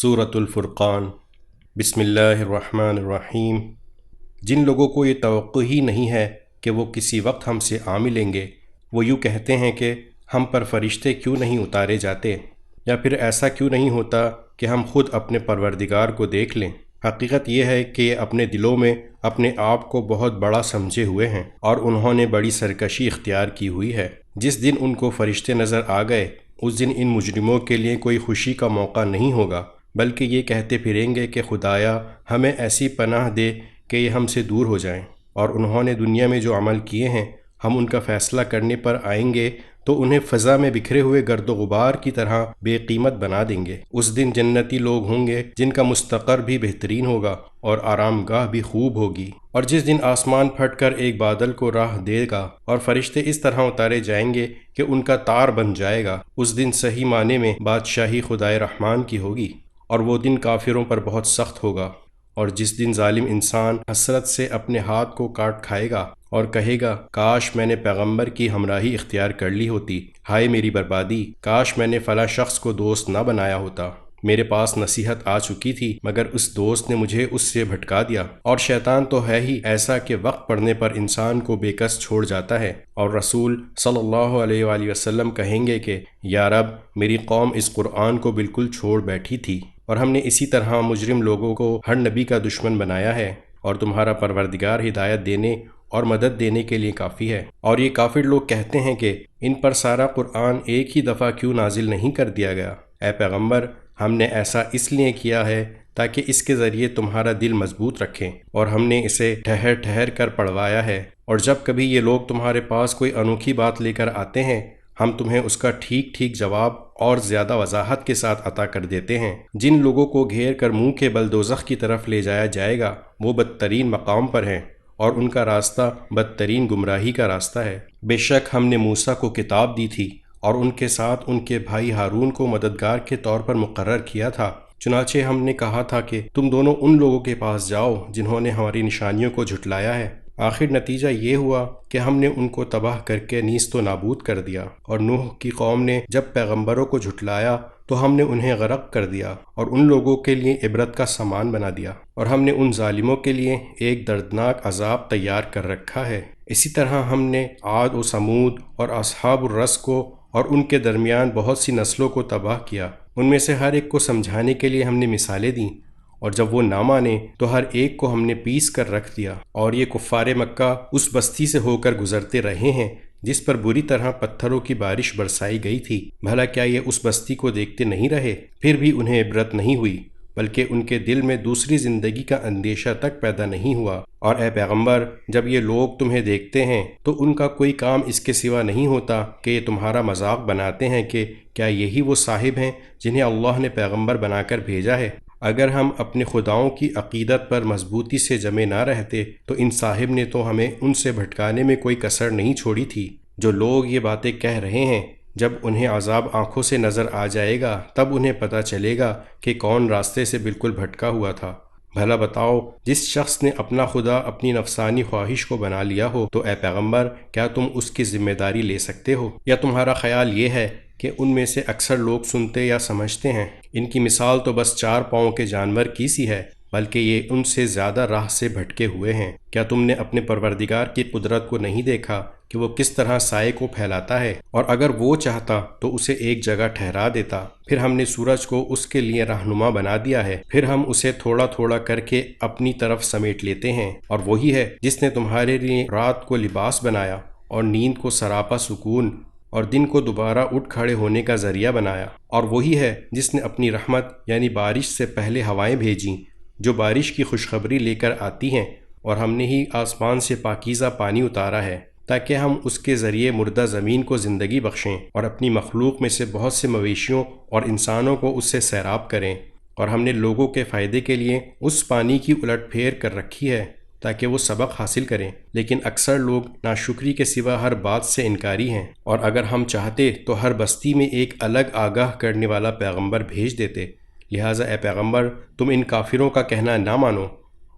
سورۃ الفرقان۔ بسم اللہ الرحمن الرحیم۔ جن لوگوں کو یہ توقع ہی نہیں ہے کہ وہ کسی وقت ہم سے آ ملیں گے، وہ یوں کہتے ہیں کہ ہم پر فرشتے کیوں نہیں اتارے جاتے، یا پھر ایسا کیوں نہیں ہوتا کہ ہم خود اپنے پروردگار کو دیکھ لیں۔ حقیقت یہ ہے کہ یہ اپنے دلوں میں اپنے آپ کو بہت بڑا سمجھے ہوئے ہیں اور انہوں نے بڑی سرکشی اختیار کی ہوئی ہے۔ جس دن ان کو فرشتے نظر آ گئے، اس دن ان مجرموں کے لیے کوئی خوشی کا موقع نہیں ہوگا، بلکہ یہ کہتے پھریں گے کہ خدایا ہمیں ایسی پناہ دے کہ یہ ہم سے دور ہو جائیں۔ اور انہوں نے دنیا میں جو عمل کیے ہیں، ہم ان کا فیصلہ کرنے پر آئیں گے تو انہیں فضا میں بکھرے ہوئے گرد و غبار کی طرح بے قیمت بنا دیں گے۔ اس دن جنتی لوگ ہوں گے جن کا مستقر بھی بہترین ہوگا اور آرام گاہ بھی خوب ہوگی۔ اور جس دن آسمان پھٹ کر ایک بادل کو راہ دے گا اور فرشتے اس طرح اتارے جائیں گے کہ ان کا تار بن جائے گا، اس دن صحیح معنی میں بادشاہی خدائے رحمان کی ہوگی، اور وہ دن کافروں پر بہت سخت ہوگا۔ اور جس دن ظالم انسان حسرت سے اپنے ہاتھ کو کاٹ کھائے گا اور کہے گا کاش میں نے پیغمبر کی ہمراہی اختیار کر لی ہوتی، ہائے میری بربادی، کاش میں نے فلاں شخص کو دوست نہ بنایا ہوتا، میرے پاس نصیحت آ چکی تھی مگر اس دوست نے مجھے اس سے بھٹکا دیا۔ اور شیطان تو ہے ہی ایسا کہ وقت پڑنے پر انسان کو بے کس چھوڑ جاتا ہے۔ اور رسول صلی اللہ علیہ وآلہ وسلم کہیں گے کہ یا رب، میری قوم اس قرآن کو بالکل چھوڑ بیٹھی تھی، اور ہم نے اسی طرح مجرم لوگوں کو ہر نبی کا دشمن بنایا ہے، اور تمہارا پروردگار ہدایت دینے اور مدد دینے کے لیے کافی ہے۔ اور یہ کافر لوگ کہتے ہیں کہ ان پر سارا قرآن ایک ہی دفعہ کیوں نازل نہیں کر دیا گیا؟ اے پیغمبر، ہم نے ایسا اس لیے کیا ہے تاکہ اس کے ذریعے تمہارا دل مضبوط رکھیں، اور ہم نے اسے ٹھہر ٹھہر کر پڑھوایا ہے، اور جب کبھی یہ لوگ تمہارے پاس کوئی انوکھی بات لے کر آتے ہیں، ہم تمہیں اس کا ٹھیک ٹھیک جواب اور زیادہ وضاحت کے ساتھ عطا کر دیتے ہیں۔ جن لوگوں کو گھیر کر منہ کے بل دوزخ کی طرف لے جایا جائے گا، وہ بدترین مقام پر ہیں، اور ان کا راستہ بدترین گمراہی کا راستہ ہے۔ بے شک ہم نے موسیٰ کو کتاب دی تھی اور ان کے ساتھ ان کے بھائی ہارون کو مددگار کے طور پر مقرر کیا تھا۔ چنانچہ ہم نے کہا تھا کہ تم دونوں ان لوگوں کے پاس جاؤ جنہوں نے ہماری نشانیوں کو جھٹلایا ہے۔ آخر نتیجہ یہ ہوا کہ ہم نے ان کو تباہ کر کے نیست و نابود کر دیا۔ اور نوح کی قوم نے جب پیغمبروں کو جھٹلایا تو ہم نے انہیں غرق کر دیا اور ان لوگوں کے لیے عبرت کا سامان بنا دیا، اور ہم نے ان ظالموں کے لیے ایک دردناک عذاب تیار کر رکھا ہے۔ اسی طرح ہم نے عاد و سمود اور اصحاب الرس کو اور ان کے درمیان بہت سی نسلوں کو تباہ کیا۔ ان میں سے ہر ایک کو سمجھانے کے لیے ہم نے مثالیں دیں، اور جب وہ نہ مانے تو ہر ایک کو ہم نے پیس کر رکھ دیا۔ اور یہ کفار مکہ اس بستی سے ہو کر گزرتے رہے ہیں جس پر بری طرح پتھروں کی بارش برسائی گئی تھی، بھلا کیا یہ اس بستی کو دیکھتے نہیں رہے؟ پھر بھی انہیں عبرت نہیں ہوئی، بلکہ ان کے دل میں دوسری زندگی کا اندیشہ تک پیدا نہیں ہوا۔ اور اے پیغمبر، جب یہ لوگ تمہیں دیکھتے ہیں تو ان کا کوئی کام اس کے سوا نہیں ہوتا کہ یہ تمہارا مذاق بناتے ہیں کہ کیا یہی وہ صاحب ہیں جنہیں اللہ نے پیغمبر بنا کر بھیجا ہے؟ اگر ہم اپنے خداؤں کی عقیدت پر مضبوطی سے جمے نہ رہتے تو ان صاحب نے تو ہمیں ان سے بھٹکانے میں کوئی کسر نہیں چھوڑی تھی۔ جو لوگ یہ باتیں کہہ رہے ہیں، جب انہیں عذاب آنکھوں سے نظر آ جائے گا تب انہیں پتہ چلے گا کہ کون راستے سے بالکل بھٹکا ہوا تھا۔ بھلا بتاؤ، جس شخص نے اپنا خدا اپنی نفسانی خواہش کو بنا لیا ہو تو اے پیغمبر، کیا تم اس کی ذمہ داری لے سکتے ہو؟ یا تمہارا خیال یہ ہے کہ ان میں سے اکثر لوگ سنتے یا سمجھتے ہیں؟ ان کی مثال تو بس 4 پاؤں کے جانور کی سی ہے، بلکہ یہ ان سے زیادہ راہ سے بھٹکے ہوئے ہیں۔ کیا تم نے اپنے پروردگار کی قدرت کو نہیں دیکھا کہ وہ کس طرح سائے کو پھیلاتا ہے؟ اور اگر وہ چاہتا تو اسے ایک جگہ ٹھہرا دیتا، پھر ہم نے سورج کو اس کے لیے رہنما بنا دیا ہے، پھر ہم اسے تھوڑا تھوڑا کر کے اپنی طرف سمیٹ لیتے ہیں۔ اور وہی ہے جس نے تمہارے لیے رات کو لباس بنایا اور نیند کو سراپا سکون اور دن کو دوبارہ اٹھ کھڑے ہونے کا ذریعہ بنایا۔ اور وہی ہے جس نے اپنی رحمت یعنی بارش سے پہلے ہوائیں بھیجیں جو بارش کی خوشخبری لے کر آتی ہیں، اور ہم نے ہی آسمان سے پاکیزہ پانی اتارا ہے تاکہ ہم اس کے ذریعے مردہ زمین کو زندگی بخشیں اور اپنی مخلوق میں سے بہت سے مویشیوں اور انسانوں کو اس سے سیراب کریں۔ اور ہم نے لوگوں کے فائدے کے لیے اس پانی کی الٹ پھیر کر رکھی ہے تاکہ وہ سبق حاصل کریں، لیکن اکثر لوگ ناشکری کے سوا ہر بات سے انکاری ہیں۔ اور اگر ہم چاہتے تو ہر بستی میں ایک الگ آگاہ کرنے والا پیغمبر بھیج دیتے، لہٰذا اے پیغمبر، تم ان کافروں کا کہنا نہ مانو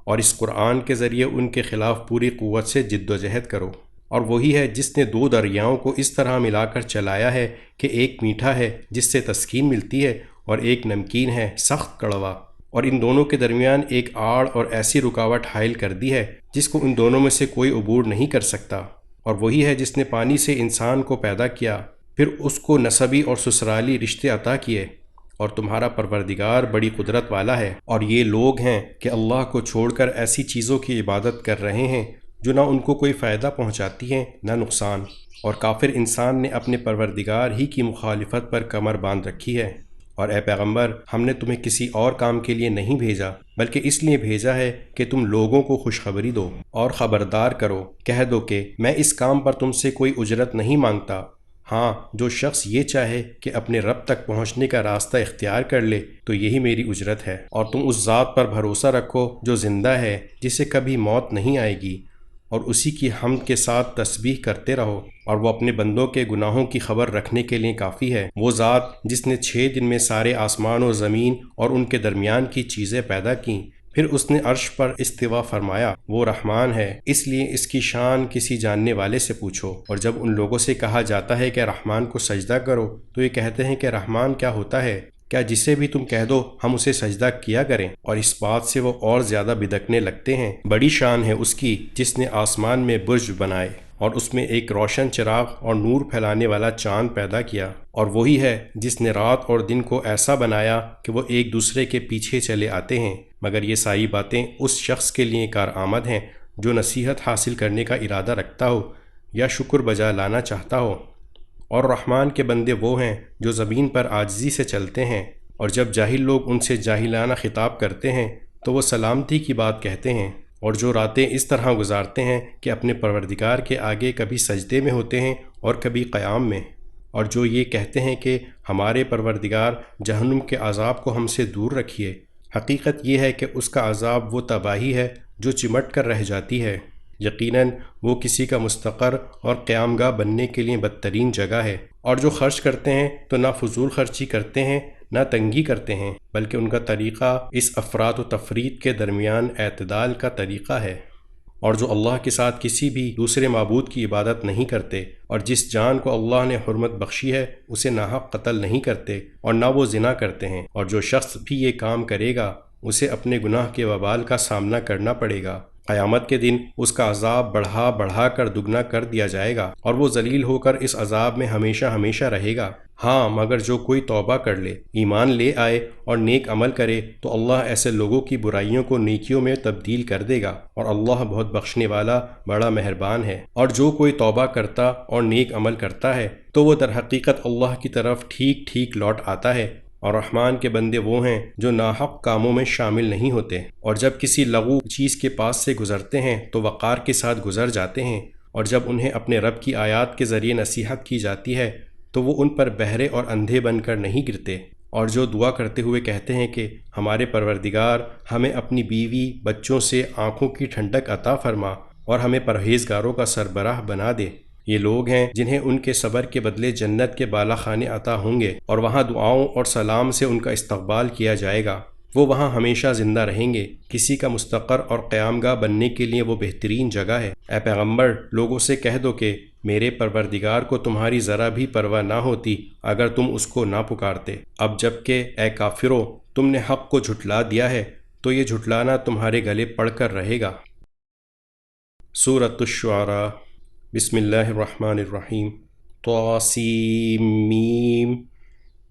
اور اس قرآن کے ذریعے ان کے خلاف پوری قوت سے جد و جہد کرو۔ اور وہی ہے جس نے 2 دریاؤں کو اس طرح ملا کر چلایا ہے کہ ایک میٹھا ہے جس سے تسکین ملتی ہے اور ایک نمکین ہے سخت کڑوا، اور ان دونوں کے درمیان ایک آڑ اور ایسی رکاوٹ حائل کر دی ہے جس کو ان دونوں میں سے کوئی عبور نہیں کر سکتا، اور وہی ہے جس نے پانی سے انسان کو پیدا کیا، پھر اس کو نسبی اور سسرالی رشتے عطا کیے، اور تمہارا پروردگار بڑی قدرت والا ہے۔ اور یہ لوگ ہیں کہ اللہ کو چھوڑ کر ایسی چیزوں کی عبادت کر رہے ہیں جو نہ ان کو کوئی فائدہ پہنچاتی ہیں نہ نقصان، اور کافر انسان نے اپنے پروردگار ہی کی مخالفت پر کمر باندھ رکھی ہے۔ اور اے پیغمبر، ہم نے تمہیں کسی اور کام کے لیے نہیں بھیجا بلکہ اس لیے بھیجا ہے کہ تم لوگوں کو خوشخبری دو اور خبردار کرو۔ کہہ دو کہ میں اس کام پر تم سے کوئی اجرت نہیں مانگتا، ہاں جو شخص یہ چاہے کہ اپنے رب تک پہنچنے کا راستہ اختیار کر لے تو یہی میری اجرت ہے۔ اور تم اس ذات پر بھروسہ رکھو جو زندہ ہے، جسے کبھی موت نہیں آئے گی، اور اسی کی حمد کے ساتھ تسبیح کرتے رہو، اور وہ اپنے بندوں کے گناہوں کی خبر رکھنے کے لیے کافی ہے۔ وہ ذات جس نے 6 دن میں سارے آسمان و زمین اور ان کے درمیان کی چیزیں پیدا کیں، پھر اس نے عرش پر استوا فرمایا، وہ رحمان ہے، اس لیے اس کی شان کسی جاننے والے سے پوچھو۔ اور جب ان لوگوں سے کہا جاتا ہے کہ رحمان کو سجدہ کرو تو یہ کہتے ہیں کہ رحمان کیا ہوتا ہے؟ کیا جسے بھی تم کہہ دو ہم اسے سجدہ کیا کریں؟ اور اس بات سے وہ اور زیادہ بدکنے لگتے ہیں۔ بڑی شان ہے اس کی جس نے آسمان میں برج بنائے اور اس میں ایک روشن چراغ اور نور پھیلانے والا چاند پیدا کیا، اور وہی ہے جس نے رات اور دن کو ایسا بنایا کہ وہ ایک دوسرے کے پیچھے چلے آتے ہیں، مگر یہ ساری باتیں اس شخص کے لیے کارآمد ہیں جو نصیحت حاصل کرنے کا ارادہ رکھتا ہو یا شکر بجا لانا چاہتا ہو۔ اور رحمان کے بندے وہ ہیں جو زمین پر عاجزی سے چلتے ہیں، اور جب جاہل لوگ ان سے جاہلانہ خطاب کرتے ہیں تو وہ سلامتی کی بات کہتے ہیں، اور جو راتیں اس طرح گزارتے ہیں کہ اپنے پروردگار کے آگے کبھی سجدے میں ہوتے ہیں اور کبھی قیام میں، اور جو یہ کہتے ہیں کہ ہمارے پروردگار جہنم کے عذاب کو ہم سے دور رکھیے، حقیقت یہ ہے کہ اس کا عذاب وہ تباہی ہے جو چمٹ کر رہ جاتی ہے، یقیناً وہ کسی کا مستقر اور قیام گاہ بننے کے لیے بدترین جگہ ہے۔ اور جو خرچ کرتے ہیں تو نہ فضول خرچی کرتے ہیں نہ تنگی کرتے ہیں، بلکہ ان کا طریقہ اس افراط و تفریط کے درمیان اعتدال کا طریقہ ہے۔ اور جو اللہ کے ساتھ کسی بھی دوسرے معبود کی عبادت نہیں کرتے، اور جس جان کو اللہ نے حرمت بخشی ہے اسے ناحق قتل نہیں کرتے، اور نہ وہ زنا کرتے ہیں، اور جو شخص بھی یہ کام کرے گا اسے اپنے گناہ کے وبال کا سامنا کرنا پڑے گا۔ قیامت کے دن اس کا عذاب بڑھا بڑھا کر دگنا کر دیا جائے گا، اور وہ ذلیل ہو کر اس عذاب میں ہمیشہ ہمیشہ رہے گا۔ ہاں مگر جو کوئی توبہ کر لے، ایمان لے آئے اور نیک عمل کرے تو اللہ ایسے لوگوں کی برائیوں کو نیکیوں میں تبدیل کر دے گا، اور اللہ بہت بخشنے والا بڑا مہربان ہے۔ اور جو کوئی توبہ کرتا اور نیک عمل کرتا ہے تو وہ در حقیقت اللہ کی طرف ٹھیک ٹھیک لوٹ آتا ہے، اور رحمان کے بندے وہ ہیں جو ناحق کاموں میں شامل نہیں ہوتے، اور جب کسی لغو چیز کے پاس سے گزرتے ہیں تو وقار کے ساتھ گزر جاتے ہیں، اور جب انہیں اپنے رب کی آیات کے ذریعے نصیحت کی جاتی ہے تو وہ ان پر بہرے اور اندھے بن کر نہیں گرتے، اور جو دعا کرتے ہوئے کہتے ہیں کہ ہمارے پروردگار ہمیں اپنی بیوی بچوں سے آنکھوں کی ٹھنڈک عطا فرما اور ہمیں پرہیزگاروں کا سربراہ بنا دے، یہ لوگ ہیں جنہیں ان کے صبر کے بدلے جنت کے بالا خانے عطا ہوں گے، اور وہاں دعاؤں اور سلام سے ان کا استقبال کیا جائے گا، وہ وہاں ہمیشہ زندہ رہیں گے، کسی کا مستقر اور قیام گاہ بننے کے لیے وہ بہترین جگہ ہے۔ اے پیغمبر، لوگوں سے کہہ دو کہ میرے پروردگار کو تمہاری ذرا بھی پرواہ نہ ہوتی اگر تم اس کو نہ پکارتے، اب جب کہ اے کافرو تم نے حق کو جھٹلا دیا ہے تو یہ جھٹلانا تمہارے گلے پڑ کر رہے گا۔ سورۃ الشعراء، بسم اللہ الرحمن الرحیم۔ طاسیم،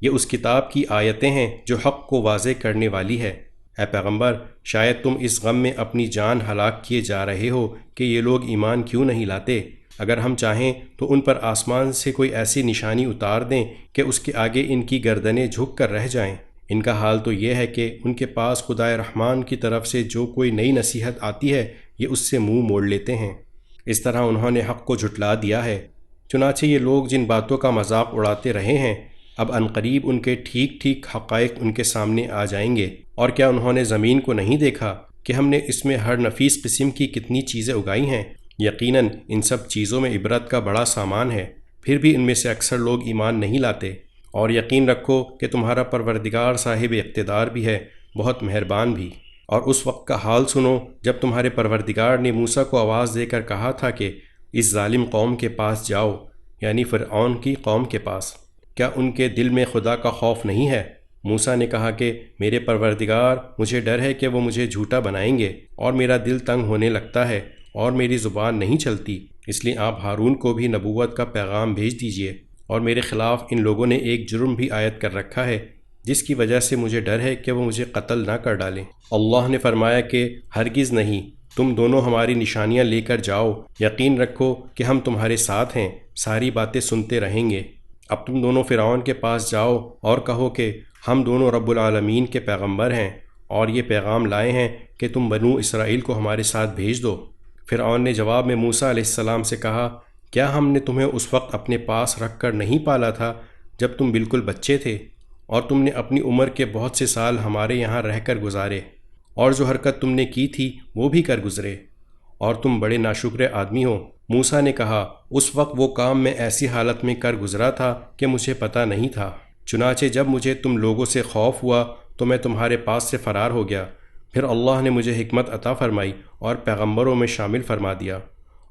یہ اس کتاب کی آیتیں ہیں جو حق کو واضح کرنے والی ہے۔ اے پیغمبر، شاید تم اس غم میں اپنی جان ہلاک کیے جا رہے ہو کہ یہ لوگ ایمان کیوں نہیں لاتے۔ اگر ہم چاہیں تو ان پر آسمان سے کوئی ایسی نشانی اتار دیں کہ اس کے آگے ان کی گردنیں جھک کر رہ جائیں۔ ان کا حال تو یہ ہے کہ ان کے پاس خدائے رحمان کی طرف سے جو کوئی نئی نصیحت آتی ہے یہ اس سے منہ موڑ لیتے ہیں۔ اس طرح انہوں نے حق کو جھٹلا دیا ہے۔ چنانچہ یہ لوگ جن باتوں کا مذاق اڑاتے رہے ہیں، اب عنقریب ان کے ٹھیک ٹھیک حقائق ان کے سامنے آ جائیں گے۔ اور کیا انہوں نے زمین کو نہیں دیکھا کہ ہم نے اس میں ہر نفیس قسم کی کتنی چیزیں اگائی ہیں؟ یقیناً ان سب چیزوں میں عبرت کا بڑا سامان ہے، پھر بھی ان میں سے اکثر لوگ ایمان نہیں لاتے۔ اور یقین رکھو کہ تمہارا پروردگار صاحب اقتدار بھی ہے، بہت مہربان بھی۔ اور اس وقت کا حال سنو جب تمہارے پروردگار نے موسیٰ کو آواز دے کر کہا تھا کہ اس ظالم قوم کے پاس جاؤ، یعنی فرعون کی قوم کے پاس، کیا ان کے دل میں خدا کا خوف نہیں ہے؟ موسیٰ نے کہا کہ میرے پروردگار، مجھے ڈر ہے کہ وہ مجھے جھوٹا بنائیں گے، اور میرا دل تنگ ہونے لگتا ہے اور میری زبان نہیں چلتی، اس لیے آپ ہارون کو بھی نبوت کا پیغام بھیج دیجئے۔ اور میرے خلاف ان لوگوں نے ایک جرم بھی عائد کر رکھا ہے جس کی وجہ سے مجھے ڈر ہے کہ وہ مجھے قتل نہ کر ڈالیں۔ اللہ نے فرمایا کہ ہرگز نہیں، تم دونوں ہماری نشانیاں لے کر جاؤ، یقین رکھو کہ ہم تمہارے ساتھ ہیں، ساری باتیں سنتے رہیں گے۔ اب تم دونوں فرعون کے پاس جاؤ اور کہو کہ ہم دونوں رب العالمین کے پیغمبر ہیں، اور یہ پیغام لائے ہیں کہ تم بنو اسرائیل کو ہمارے ساتھ بھیج دو۔ فرعون نے جواب میں موسیٰ علیہ السلام سے کہا، کیا ہم نے تمہیں اس وقت اپنے پاس رکھ کر نہیں پالا تھا جب تم بالکل بچے تھے، اور تم نے اپنی عمر کے بہت سے سال ہمارے یہاں رہ کر گزارے، اور جو حرکت تم نے کی تھی وہ بھی کر گزرے، اور تم بڑے ناشکر آدمی ہو۔ موسیٰ نے کہا، اس وقت وہ کام میں ایسی حالت میں کر گزرا تھا کہ مجھے پتہ نہیں تھا، چنانچہ جب مجھے تم لوگوں سے خوف ہوا تو میں تمہارے پاس سے فرار ہو گیا، پھر اللہ نے مجھے حکمت عطا فرمائی اور پیغمبروں میں شامل فرما دیا،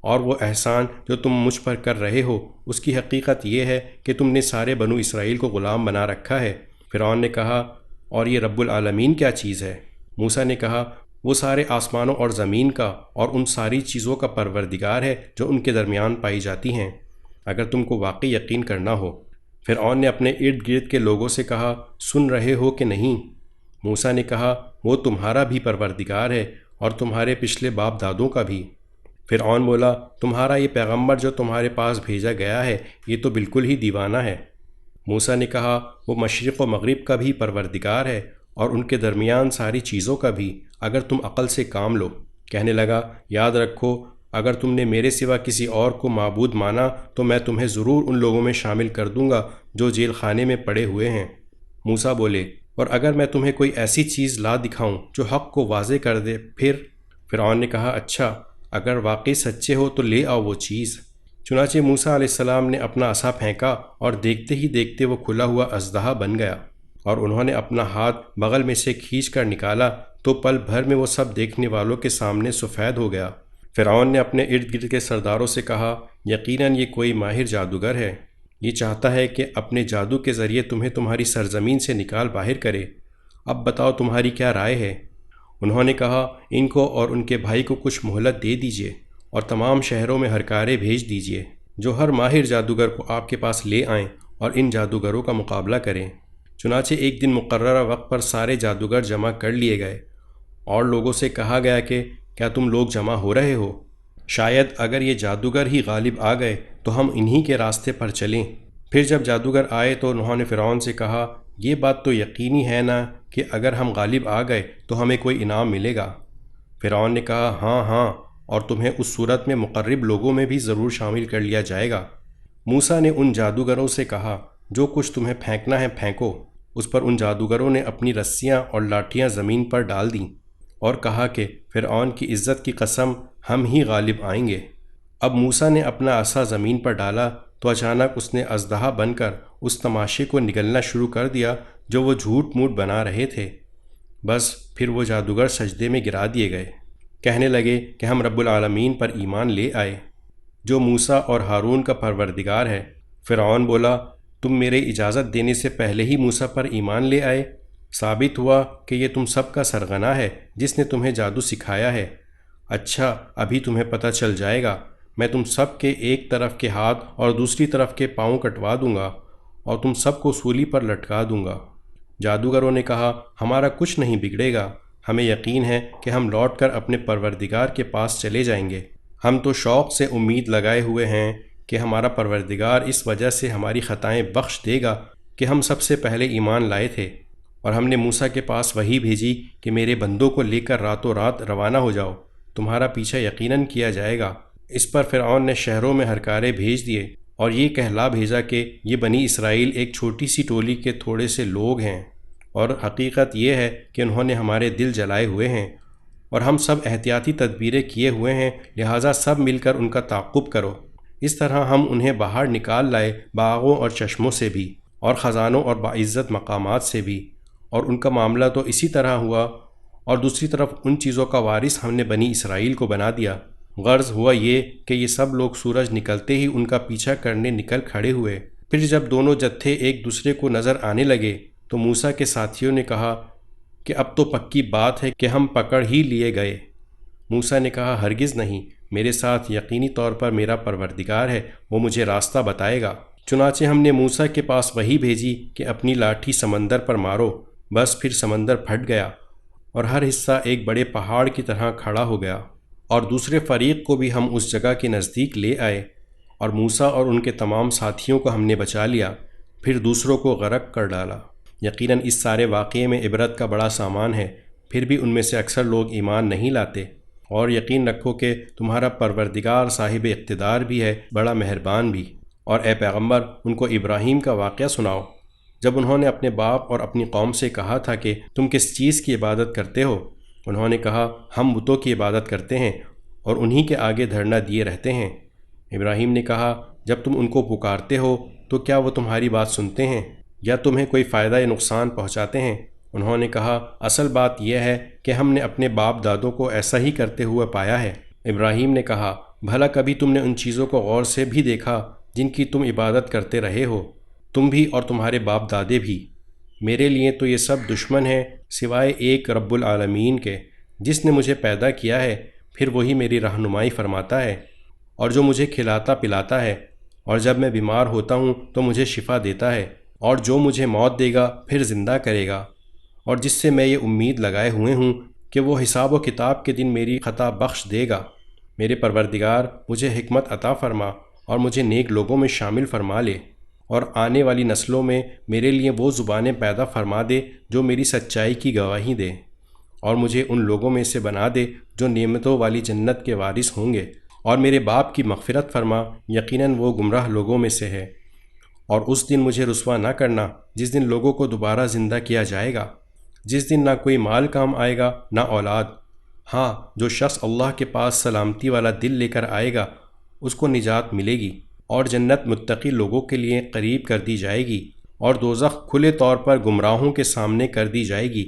اور وہ احسان جو تم مجھ پر کر رہے ہو اس کی حقیقت یہ ہے کہ تم نے سارے بنو اسرائیل کو غلام بنا رکھا ہے۔ فرعون نے کہا، اور یہ رب العالمین کیا چیز ہے؟ موسیٰ نے کہا، وہ سارے آسمانوں اور زمین کا اور ان ساری چیزوں کا پروردگار ہے جو ان کے درمیان پائی جاتی ہیں، اگر تم کو واقعی یقین کرنا ہو۔ فرعون نے اپنے ارد گرد کے لوگوں سے کہا، سن رہے ہو کہ نہیں؟ موسیٰ نے کہا، وہ تمہارا بھی پروردگار ہے اور تمہارے پچھلے باپ دادوں کا بھی۔ فرعون بولا، تمہارا یہ پیغمبر جو تمہارے پاس بھیجا گیا ہے یہ تو بالکل ہی دیوانہ ہے۔ موسیٰ نے کہا، وہ مشرق و مغرب کا بھی پروردگار ہے اور ان کے درمیان ساری چیزوں کا بھی، اگر تم عقل سے کام لو۔ کہنے لگا، یاد رکھو، اگر تم نے میرے سوا کسی اور کو معبود مانا تو میں تمہیں ضرور ان لوگوں میں شامل کر دوں گا جو جیل خانے میں پڑے ہوئے ہیں۔ موسیٰ بولے، اور اگر میں تمہیں کوئی ایسی چیز لا دکھاؤں جو حق کو واضح کر دے پھر؟ فرعون نے کہا، اچھا، اگر واقعی سچے ہو تو لے آؤ وہ چیز۔ چنانچہ موسیٰ علیہ السلام نے اپنا عصا پھینکا اور دیکھتے ہی دیکھتے وہ کھلا ہوا اژدہا بن گیا، اور انہوں نے اپنا ہاتھ بغل میں سے کھینچ کر نکالا تو پل بھر میں وہ سب دیکھنے والوں کے سامنے سفید ہو گیا۔ فرعون نے اپنے ارد گرد کے سرداروں سے کہا، یقیناً یہ کوئی ماہر جادوگر ہے، یہ چاہتا ہے کہ اپنے جادو کے ذریعے تمہیں تمہاری سرزمین سے نکال باہر کرے، اب بتاؤ تمہاری کیا رائے ہے؟ انہوں نے کہا، ان کو اور ان کے بھائی کو کچھ مہلت دے دیجیے اور تمام شہروں میں ہرکارے بھیج دیجیے جو ہر ماہر جادوگر کو آپ کے پاس لے آئیں اور ان جادوگروں کا مقابلہ کریں۔ چنانچہ ایک دن مقررہ وقت پر سارے جادوگر جمع کر لیے گئے اور لوگوں سے کہا گیا کہ کیا تم لوگ جمع ہو رہے ہو؟ شاید اگر یہ جادوگر ہی غالب آ گئے تو ہم انہی کے راستے پر چلیں۔ پھر جب جادوگر آئے تو انہوں نے فرعون سے کہا، یہ بات تو یقینی ہے نا کہ اگر ہم غالب آ گئے تو ہمیں کوئی انعام ملے گا؟ فرعون نے کہا، ہاں ہاں، اور تمہیں اس صورت میں مقرب لوگوں میں بھی ضرور شامل کر لیا جائے گا۔ موسیٰ نے ان جادوگروں سے کہا، جو کچھ تمہیں پھینکنا ہے پھینکو۔ اس پر ان جادوگروں نے اپنی رسیاں اور لاٹھیاں زمین پر ڈال دیں اور کہا کہ فرعون کی عزت کی قسم، ہم ہی غالب آئیں گے۔ اب موسیٰ نے اپنا عصا زمین پر ڈالا تو اچانک اس نے اژدہا بن کر اس تماشے کو نگلنا شروع کر دیا جو وہ جھوٹ موٹ بنا رہے تھے۔ بس پھر وہ جادوگر سجدے میں گرا دیے گئے، کہنے لگے کہ ہم رب العالمین پر ایمان لے آئے جو موسیٰ اور ہارون کا پروردگار ہے۔ فرعون بولا، تم میرے اجازت دینے سے پہلے ہی موسیٰ پر ایمان لے آئے؟ ثابت ہوا کہ یہ تم سب کا سرغنہ ہے جس نے تمہیں جادو سکھایا ہے۔ اچھا، ابھی تمہیں پتہ چل جائے گا، میں تم سب کے ایک طرف کے ہاتھ اور دوسری طرف کے پاؤں کٹوا دوں گا اور تم سب کو سولی پر لٹکا دوں گا۔ جادوگروں نے کہا، ہمارا کچھ نہیں بگڑے گا، ہمیں یقین ہے کہ ہم لوٹ کر اپنے پروردگار کے پاس چلے جائیں گے۔ ہم تو شوق سے امید لگائے ہوئے ہیں کہ ہمارا پروردگار اس وجہ سے ہماری خطائیں بخش دے گا کہ ہم سب سے پہلے ایمان لائے تھے، اور ہم نے موسیٰ کے پاس وحی بھیجی کہ میرے بندوں کو لے کر راتوں رات روانہ ہو جاؤ، تمہارا پیچھا یقیناً کیا جائے گا۔ اس پر فرعون نے شہروں میں ہرکارے بھیج دیے اور یہ کہلا بھیجا کہ یہ بنی اسرائیل ایک چھوٹی سی ٹولی کے تھوڑے سے لوگ ہیں، اور حقیقت یہ ہے کہ انہوں نے ہمارے دل جلائے ہوئے ہیں، اور ہم سب احتیاطی تدبیریں کیے ہوئے ہیں، لہٰذا سب مل کر ان کا تعاقب کرو۔ اس طرح ہم انہیں باہر نکال لائے، باغوں اور چشموں سے بھی اور خزانوں اور باعزت مقامات سے بھی، اور ان کا معاملہ تو اسی طرح ہوا، اور دوسری طرف ان چیزوں کا وارث ہم نے بنی اسرائیل کو بنا دیا۔ غرض ہوا یہ کہ یہ سب لوگ سورج نکلتے ہی ان کا پیچھا کرنے نکل کھڑے ہوئے۔ پھر جب دونوں جتھے ایک دوسرے کو نظر آنے لگے تو موسیٰ کے ساتھیوں نے کہا کہ اب تو پکی بات ہے کہ ہم پکڑ ہی لیے گئے۔ موسیٰ نے کہا ہرگز نہیں، میرے ساتھ یقینی طور پر میرا پروردگار ہے، وہ مجھے راستہ بتائے گا۔ چنانچہ ہم نے موسیٰ کے پاس وحی بھیجی کہ اپنی لاٹھی سمندر پر مارو، بس پھر سمندر پھٹ گیا اور ہر حصہ ایک بڑے پہاڑ کی طرح کھڑا ہو گیا، اور دوسرے فریق کو بھی ہم اس جگہ کے نزدیک لے آئے، اور موسیٰ اور ان کے تمام ساتھیوں کو ہم نے بچا لیا، پھر دوسروں کو غرق کر ڈالا۔ یقیناً اس سارے واقعے میں عبرت کا بڑا سامان ہے، پھر بھی ان میں سے اکثر لوگ ایمان نہیں لاتے۔ اور یقین رکھو کہ تمہارا پروردگار صاحب اقتدار بھی ہے، بڑا مہربان بھی۔ اور اے پیغمبر، ان کو ابراہیم کا واقعہ سناؤ، جب انہوں نے اپنے باپ اور اپنی قوم سے کہا تھا کہ تم کس چیز کی عبادت کرتے ہو؟ انہوں نے کہا ہم بتوں کی عبادت کرتے ہیں اور انہی کے آگے دھرنا دیے رہتے ہیں۔ ابراہیم نے کہا جب تم ان کو پکارتے ہو تو کیا وہ تمہاری بات سنتے ہیں یا تمہیں کوئی فائدہ یا نقصان پہنچاتے ہیں؟ انہوں نے کہا اصل بات یہ ہے کہ ہم نے اپنے باپ دادوں کو ایسا ہی کرتے ہوئے پایا ہے۔ ابراہیم نے کہا بھلا کبھی تم نے ان چیزوں کو غور سے بھی دیکھا جن کی تم عبادت کرتے رہے ہو، تم بھی اور تمہارے باپ دادے بھی؟ میرے لیے تو یہ سب دشمن ہیں سوائے ایک رب العالمین کے، جس نے مجھے پیدا کیا ہے، پھر وہی میری رہنمائی فرماتا ہے، اور جو مجھے کھلاتا پلاتا ہے، اور جب میں بیمار ہوتا ہوں تو مجھے شفا دیتا ہے، اور جو مجھے موت دے گا پھر زندہ کرے گا، اور جس سے میں یہ امید لگائے ہوئے ہوں کہ وہ حساب و کتاب کے دن میری خطا بخش دے گا۔ میرے پروردگار مجھے حکمت عطا فرما اور مجھے نیک لوگوں میں شامل فرما لے، اور آنے والی نسلوں میں میرے لیے وہ زبانیں پیدا فرما دے جو میری سچائی کی گواہی دے، اور مجھے ان لوگوں میں سے بنا دے جو نعمتوں والی جنت کے وارث ہوں گے، اور میرے باپ کی مغفرت فرما، یقیناً وہ گمراہ لوگوں میں سے ہے۔ اور اس دن مجھے رسوا نہ کرنا جس دن لوگوں کو دوبارہ زندہ کیا جائے گا، جس دن نہ کوئی مال کام آئے گا نہ اولاد۔ ہاں، جو شخص اللہ کے پاس سلامتی والا دل لے کر آئے گا اس کو نجات ملے گی، اور جنت متقی لوگوں کے لیے قریب کر دی جائے گی، اور دوزخ کھلے طور پر گمراہوں کے سامنے کر دی جائے گی،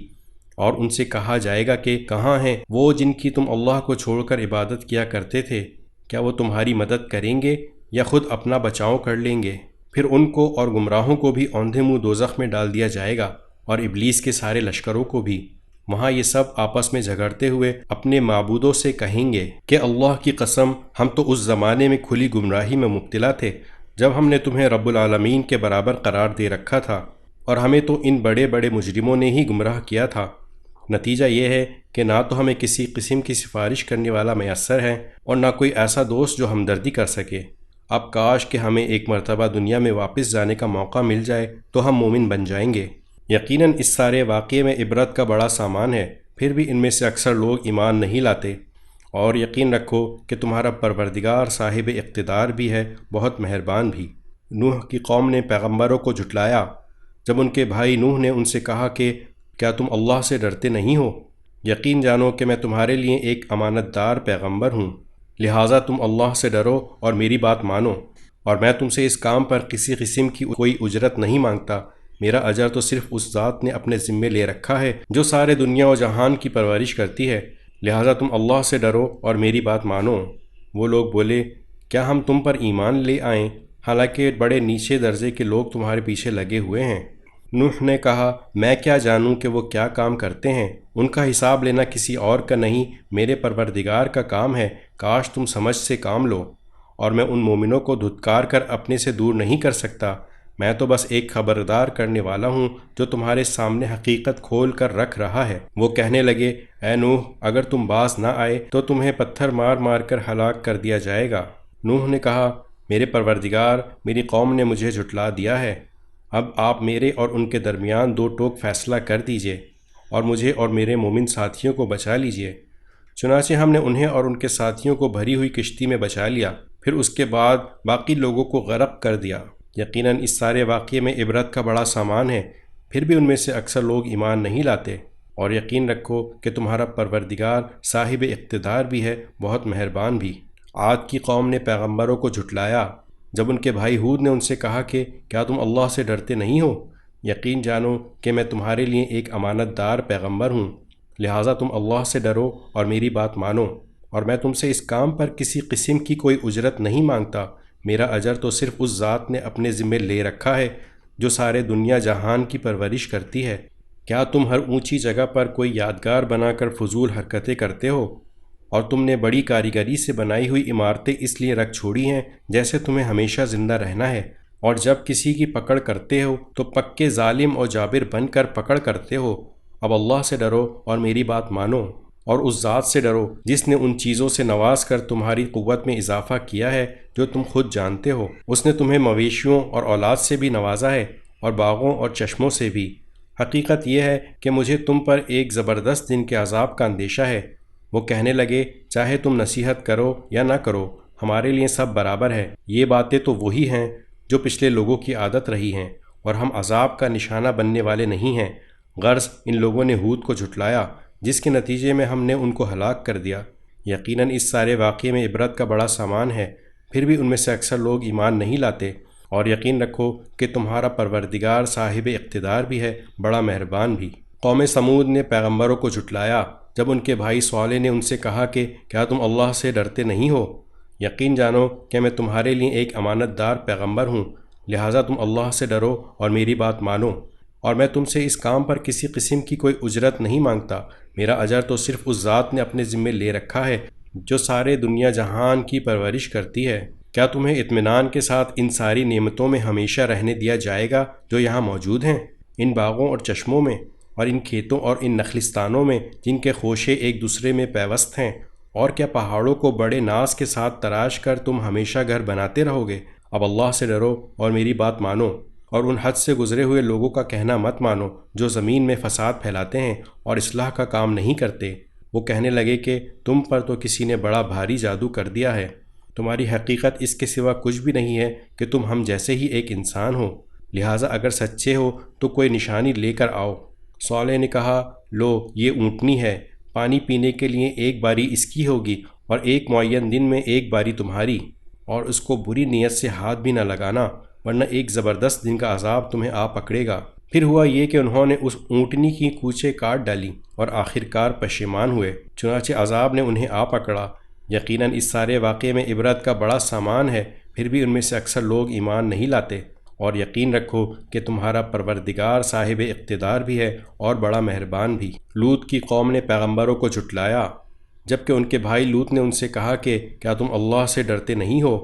اور ان سے کہا جائے گا کہ کہاں ہیں وہ جن کی تم اللہ کو چھوڑ کر عبادت کیا کرتے تھے؟ کیا وہ تمہاری مدد کریں گے یا خود اپنا بچاؤ کر لیں گے؟ پھر ان کو اور گمراہوں کو بھی اوندھے منہ دوزخ میں ڈال دیا جائے گا، اور ابلیس کے سارے لشکروں کو بھی۔ وہاں یہ سب آپس میں جھگڑتے ہوئے اپنے معبودوں سے کہیں گے کہ اللہ کی قسم ہم تو اس زمانے میں کھلی گمراہی میں مبتلا تھے جب ہم نے تمہیں رب العالمین کے برابر قرار دے رکھا تھا، اور ہمیں تو ان بڑے بڑے مجرموں نے ہی گمراہ کیا تھا۔ نتیجہ یہ ہے کہ نہ تو ہمیں کسی قسم کی سفارش کرنے والا میسر ہے اور نہ کوئی ایسا دوست جو ہمدردی کر سکے۔ اب کاش کہ ہمیں ایک مرتبہ دنیا میں واپس جانے کا موقع مل جائے تو ہم مومن بن جائیں گے۔ یقیناً اس سارے واقعے میں عبرت کا بڑا سامان ہے، پھر بھی ان میں سے اکثر لوگ ایمان نہیں لاتے۔ اور یقین رکھو کہ تمہارا پروردگار صاحب اقتدار بھی ہے، بہت مہربان بھی۔ نوح کی قوم نے پیغمبروں کو جھٹلایا جب ان کے بھائی نوح نے ان سے کہا کہ کیا تم اللہ سے ڈرتے نہیں ہو؟ یقین جانو کہ میں تمہارے لیے ایک امانت دار پیغمبر ہوں، لہٰذا تم اللہ سے ڈرو اور میری بات مانو، اور میں تم سے اس کام پر کسی قسم کی کوئی اجرت نہیں مانگتا، میرا اجر تو صرف اس ذات نے اپنے ذمے لے رکھا ہے جو سارے دنیا و جہان کی پرورش کرتی ہے، لہٰذا تم اللہ سے ڈرو اور میری بات مانو۔ وہ لوگ بولے کیا ہم تم پر ایمان لے آئیں حالانکہ بڑے نیچے درجے کے لوگ تمہارے پیچھے لگے ہوئے ہیں؟ نوح نے کہا میں کیا جانوں کہ وہ کیا کام کرتے ہیں، ان کا حساب لینا کسی اور کا نہیں، میرے پروردگار کا کام ہے، کاش تم سمجھ سے کام لو۔ اور میں ان مومنوں کو دھتکار کر اپنے سے دور نہیں کر سکتا، میں تو بس ایک خبردار کرنے والا ہوں جو تمہارے سامنے حقیقت کھول کر رکھ رہا ہے۔ وہ کہنے لگے اے نوح، اگر تم باز نہ آئے تو تمہیں پتھر مار مار کر ہلاک کر دیا جائے گا۔ نوح نے کہا میرے پروردگار، میری قوم نے مجھے جھٹلا دیا ہے، اب آپ میرے اور ان کے درمیان دو ٹوک فیصلہ کر دیجئے اور مجھے اور میرے مومن ساتھیوں کو بچا لیجئے۔ چنانچہ ہم نے انہیں اور ان کے ساتھیوں کو بھری ہوئی کشتی میں بچا لیا، پھر اس کے بعد باقی لوگوں کو غرق کر دیا۔ یقیناً اس سارے واقعے میں عبرت کا بڑا سامان ہے، پھر بھی ان میں سے اکثر لوگ ایمان نہیں لاتے۔ اور یقین رکھو کہ تمہارا پروردگار صاحب اقتدار بھی ہے، بہت مہربان بھی۔ عاد کی قوم نے پیغمبروں کو جھٹلایا جب ان کے بھائی ہود نے ان سے کہا کہ کیا تم اللہ سے ڈرتے نہیں ہو؟ یقین جانو کہ میں تمہارے لیے ایک امانت دار پیغمبر ہوں، لہٰذا تم اللہ سے ڈرو اور میری بات مانو، اور میں تم سے اس کام پر کسی قسم کی کوئی اجرت نہیں مانگتا، میرا اجر تو صرف اس ذات نے اپنے ذمے لے رکھا ہے جو سارے دنیا جہان کی پرورش کرتی ہے۔ کیا تم ہر اونچی جگہ پر کوئی یادگار بنا کر فضول حرکتیں کرتے ہو، اور تم نے بڑی کاریگری سے بنائی ہوئی عمارتیں اس لیے رکھ چھوڑی ہیں جیسے تمہیں ہمیشہ زندہ رہنا ہے، اور جب کسی کی پکڑ کرتے ہو تو پکے ظالم اور جابر بن کر پکڑ کرتے ہو۔ اب اللہ سے ڈرو اور میری بات مانو، اور اس ذات سے ڈرو جس نے ان چیزوں سے نواز کر تمہاری قوت میں اضافہ کیا ہے جو تم خود جانتے ہو۔ اس نے تمہیں مویشیوں اور اولاد سے بھی نوازا ہے، اور باغوں اور چشموں سے بھی۔ حقیقت یہ ہے کہ مجھے تم پر ایک زبردست دن کے عذاب کا اندیشہ ہے۔ وہ کہنے لگے، چاہے تم نصیحت کرو یا نہ کرو، ہمارے لیے سب برابر ہے۔ یہ باتیں تو وہی ہیں جو پچھلے لوگوں کی عادت رہی ہیں، اور ہم عذاب کا نشانہ بننے والے نہیں ہیں۔ غرض ان لوگوں نے ہود کو جھٹلایا، جس کے نتیجے میں ہم نے ان کو ہلاک کر دیا۔ یقیناً اس سارے واقعے میں عبرت کا بڑا سامان ہے، پھر بھی ان میں سے اکثر لوگ ایمان نہیں لاتے۔ اور یقین رکھو کہ تمہارا پروردگار صاحب اقتدار بھی ہے، بڑا مہربان بھی۔ قوم سمود نے پیغمبروں کو جھٹلایا جب ان کے بھائی صالح نے ان سے کہا کہ کیا تم اللہ سے ڈرتے نہیں ہو؟ یقین جانو کہ میں تمہارے لیے ایک امانت دار پیغمبر ہوں، لہٰذا تم اللہ سے ڈرو اور میری بات مانو، اور میں تم سے اس کام پر کسی قسم کی کوئی اجرت نہیں مانگتا۔ میرا اجر تو صرف اس ذات نے اپنے ذمے لے رکھا ہے جو سارے دنیا جہان کی پرورش کرتی ہے۔ کیا تمہیں اطمینان کے ساتھ ان ساری نعمتوں میں ہمیشہ رہنے دیا جائے گا جو یہاں موجود ہیں، ان باغوں اور چشموں میں، اور ان کھیتوں اور ان نخلستانوں میں جن کے خوشے ایک دوسرے میں پیوست ہیں؟ اور کیا پہاڑوں کو بڑے ناز کے ساتھ تراش کر تم ہمیشہ گھر بناتے رہو گے؟ اب اللہ سے ڈرو اور میری بات مانو، اور ان حد سے گزرے ہوئے لوگوں کا کہنا مت مانو جو زمین میں فساد پھیلاتے ہیں اور اصلاح کا کام نہیں کرتے۔ وہ کہنے لگے کہ تم پر تو کسی نے بڑا بھاری جادو کر دیا ہے، تمہاری حقیقت اس کے سوا کچھ بھی نہیں ہے کہ تم ہم جیسے ہی ایک انسان ہو، لہٰذا اگر سچے ہو تو کوئی نشانی لے کر آؤ۔ صالح نے کہا، لو یہ اونٹنی ہے، پانی پینے کے لیے ایک باری اس کی ہوگی اور ایک معین دن میں ایک باری تمہاری، اور اس کو بری نیت سے ہاتھ بھی نہ لگانا ورنہ ایک زبردست دن کا عذاب تمہیں آ پکڑے گا۔ پھر ہوا یہ کہ انہوں نے اس اونٹنی کی کوچیں کاٹ ڈالی اور آخرکار پشیمان ہوئے، چنانچہ عذاب نے انہیں آ پکڑا۔ یقیناً اس سارے واقعے میں عبرت کا بڑا سامان ہے، پھر بھی ان میں سے اکثر لوگ ایمان نہیں لاتے۔ اور یقین رکھو کہ تمہارا پروردگار صاحب اقتدار بھی ہے اور بڑا مہربان بھی۔ لوط کی قوم نے پیغمبروں کو جھٹلایا جبکہ ان کے بھائی لوط نے ان سے کہا کہ کیا تم اللہ سے ڈرتے نہیں ہو؟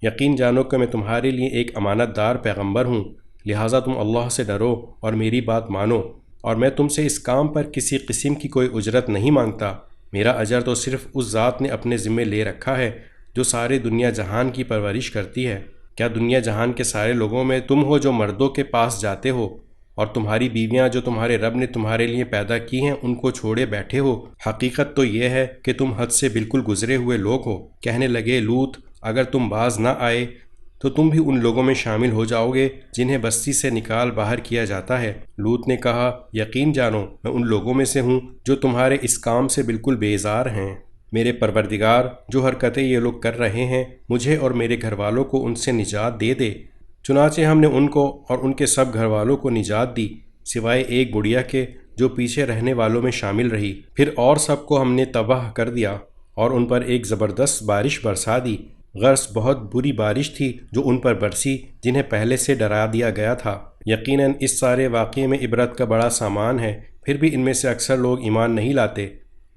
یقین جانو کہ میں تمہارے لیے ایک امانت دار پیغمبر ہوں، لہٰذا تم اللہ سے ڈرو اور میری بات مانو، اور میں تم سے اس کام پر کسی قسم کی کوئی اجرت نہیں مانگتا۔ میرا اجر تو صرف اس ذات نے اپنے ذمے لے رکھا ہے جو سارے دنیا جہان کی پرورش کرتی ہے۔ کیا دنیا جہان کے سارے لوگوں میں تم ہو جو مردوں کے پاس جاتے ہو اور تمہاری بیویاں جو تمہارے رب نے تمہارے لیے پیدا کی ہیں ان کو چھوڑے بیٹھے ہو؟ حقیقت تو یہ ہے کہ تم حد سے بالکل گزرے ہوئے لوگ ہو۔ کہنے لگے، لوط اگر تم باز نہ آئے تو تم بھی ان لوگوں میں شامل ہو جاؤ گے جنہیں بستی سے نکال باہر کیا جاتا ہے۔ لوط نے کہا، یقین جانو میں ان لوگوں میں سے ہوں جو تمہارے اس کام سے بالکل بیزار ہیں۔ میرے پروردگار جو حرکتیں یہ لوگ کر رہے ہیں مجھے اور میرے گھر والوں کو ان سے نجات دے دے۔ چنانچہ ہم نے ان کو اور ان کے سب گھر والوں کو نجات دی سوائے ایک بڑھیا کے جو پیچھے رہنے والوں میں شامل رہی۔ پھر اور سب کو ہم نے تباہ کر دیا اور ان پر ایک زبردست بارش برسا دی۔ غرض بہت بری بارش تھی جو ان پر برسی جنہیں پہلے سے ڈرا دیا گیا تھا۔ یقیناً اس سارے واقعے میں عبرت کا بڑا سامان ہے، پھر بھی ان میں سے اکثر لوگ ایمان نہیں لاتے۔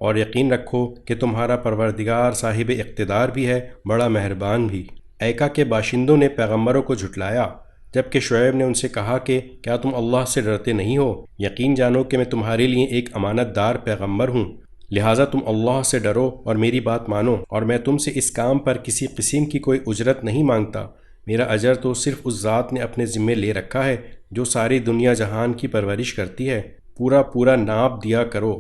اور یقین رکھو کہ تمہارا پروردگار صاحب اقتدار بھی ہے، بڑا مہربان بھی۔ ایکا کے باشندوں نے پیغمبروں کو جھٹلایا جبکہ شعیب نے ان سے کہا کہ کیا تم اللہ سے ڈرتے نہیں ہو؟ یقین جانو کہ میں تمہارے لیے ایک امانت دار پیغمبر ہوں، لہٰذا تم اللہ سے ڈرو اور میری بات مانو، اور میں تم سے اس کام پر کسی قسم کی کوئی اجرت نہیں مانگتا۔ میرا اجر تو صرف اس ذات نے اپنے ذمے لے رکھا ہے جو ساری دنیا جہان کی پرورش کرتی ہے۔ پورا پورا ناپ دیا کرو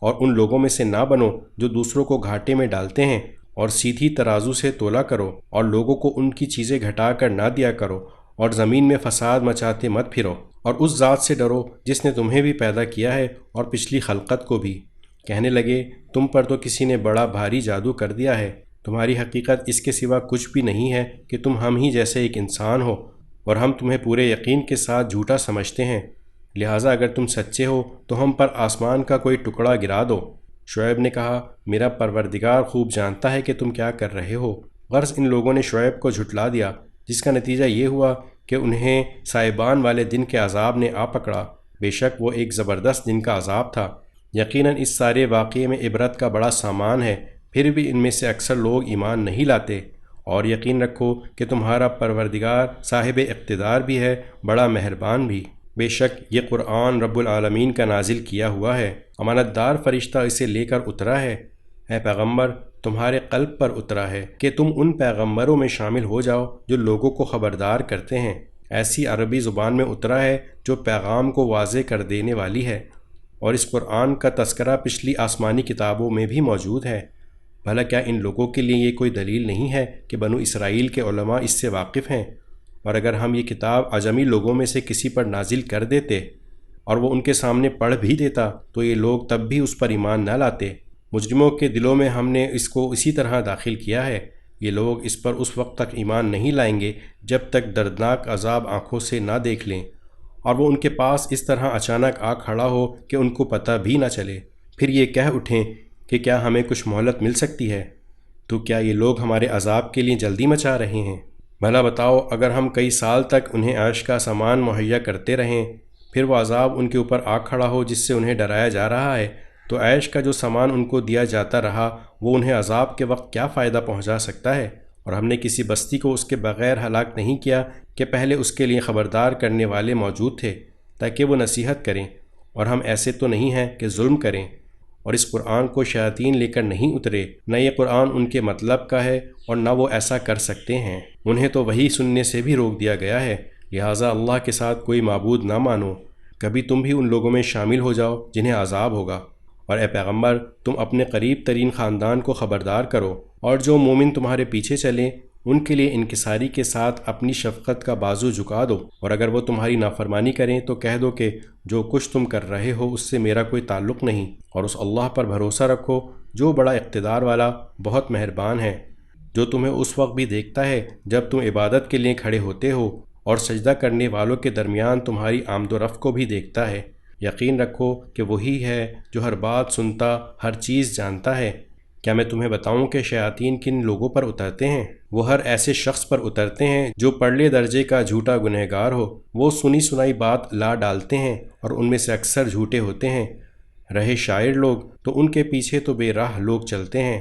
اور ان لوگوں میں سے نہ بنو جو دوسروں کو گھاٹے میں ڈالتے ہیں، اور سیدھی ترازو سے تولا کرو اور لوگوں کو ان کی چیزیں گھٹا کر نہ دیا کرو، اور زمین میں فساد مچاتے مت پھرو، اور اس ذات سے ڈرو جس نے تمہیں بھی پیدا کیا ہے اور پچھلی خلقت کو بھی۔ کہنے لگے، تم پر تو کسی نے بڑا بھاری جادو کر دیا ہے، تمہاری حقیقت اس کے سوا کچھ بھی نہیں ہے کہ تم ہم ہی جیسے ایک انسان ہو، اور ہم تمہیں پورے یقین کے ساتھ جھوٹا سمجھتے ہیں، لہٰذا اگر تم سچے ہو تو ہم پر آسمان کا کوئی ٹکڑا گرا دو۔ شعیب نے کہا، میرا پروردگار خوب جانتا ہے کہ تم کیا کر رہے ہو۔ غرض ان لوگوں نے شعیب کو جھٹلا دیا، جس کا نتیجہ یہ ہوا کہ انہیں سائبان والے دن کے عذاب نے آ پکڑا، بے شک وہ ایک زبردست دن کا عذاب تھا۔ یقیناً اس سارے واقعے میں عبرت کا بڑا سامان ہے، پھر بھی ان میں سے اکثر لوگ ایمان نہیں لاتے۔ اور یقین رکھو کہ تمہارا پروردگار صاحب اقتدار بھی ہے، بڑا مہربان بھی۔ بے شک یہ قرآن رب العالمین کا نازل کیا ہوا ہے، امانت دار فرشتہ اسے لے کر اترا ہے۔ اے پیغمبر، تمہارے قلب پر اترا ہے کہ تم ان پیغمبروں میں شامل ہو جاؤ جو لوگوں کو خبردار کرتے ہیں۔ ایسی عربی زبان میں اترا ہے جو پیغام کو واضح کر دینے والی ہے، اور اس قرآن کا تذکرہ پچھلی آسمانی کتابوں میں بھی موجود ہے۔ بھلا کیا ان لوگوں کے لیے یہ کوئی دلیل نہیں ہے کہ بنو اسرائیل کے علماء اس سے واقف ہیں؟ اور اگر ہم یہ کتاب اعجمی لوگوں میں سے کسی پر نازل کر دیتے اور وہ ان کے سامنے پڑھ بھی دیتا تو یہ لوگ تب بھی اس پر ایمان نہ لاتے۔ مجرموں کے دلوں میں ہم نے اس کو اسی طرح داخل کیا ہے۔ یہ لوگ اس پر اس وقت تک ایمان نہیں لائیں گے جب تک دردناک عذاب آنکھوں سے نہ دیکھ لیں، اور وہ ان کے پاس اس طرح اچانک آ کھڑا ہو کہ ان کو پتہ بھی نہ چلے، پھر یہ کہہ اٹھیں کہ کیا ہمیں کچھ مہلت مل سکتی ہے؟ تو کیا یہ لوگ ہمارے عذاب کے لیے جلدی مچا رہے ہیں؟ بھلا بتاؤ، اگر ہم کئی سال تک انہیں عیش کا سامان مہیا کرتے رہیں، پھر وہ عذاب ان کے اوپر آ کھڑا ہو جس سے انہیں ڈرایا جا رہا ہے، تو عیش کا جو سامان ان کو دیا جاتا رہا وہ انہیں عذاب کے وقت کیا فائدہ پہنچا سکتا ہے؟ اور ہم نے کسی بستی کو اس کے بغیر ہلاک نہیں کیا کہ پہلے اس کے لیے خبردار کرنے والے موجود تھے تاکہ وہ نصیحت کریں، اور ہم ایسے تو نہیں ہیں کہ ظلم کریں۔ اور اس قرآن کو شیاطین لے کر نہیں اترے، نہ یہ قرآن ان کے مطلب کا ہے اور نہ وہ ایسا کر سکتے ہیں۔ انہیں تو وہی سننے سے بھی روک دیا گیا ہے، لہٰذا اللہ کے ساتھ کوئی معبود نہ مانو، کبھی تم بھی ان لوگوں میں شامل ہو جاؤ جنہیں عذاب ہوگا۔ اور اے پیغمبر، تم اپنے قریب ترین خاندان کو خبردار کرو، اور جو مومن تمہارے پیچھے چلیں ان کے لیے انکساری کے ساتھ اپنی شفقت کا بازو جھکا دو، اور اگر وہ تمہاری نافرمانی کریں تو کہہ دو کہ جو کچھ تم کر رہے ہو اس سے میرا کوئی تعلق نہیں، اور اس اللہ پر بھروسہ رکھو جو بڑا اقتدار والا، بہت مہربان ہے، جو تمہیں اس وقت بھی دیکھتا ہے جب تم عبادت کے لیے کھڑے ہوتے ہو، اور سجدہ کرنے والوں کے درمیان تمہاری آمد و رفت کو بھی دیکھتا ہے۔ یقین رکھو کہ وہی ہے جو ہر بات سنتا، ہر چیز جانتا ہے۔ کیا میں تمہیں بتاؤں کہ شیاطین کن لوگوں پر اترتے ہیں؟ وہ ہر ایسے شخص پر اترتے ہیں جو پرلے درجے کا جھوٹا گنہگار ہو۔ وہ سنی سنائی بات لا ڈالتے ہیں اور ان میں سے اکثر جھوٹے ہوتے ہیں۔ رہے شاعر لوگ تو ان کے پیچھے تو بے راہ لوگ چلتے ہیں۔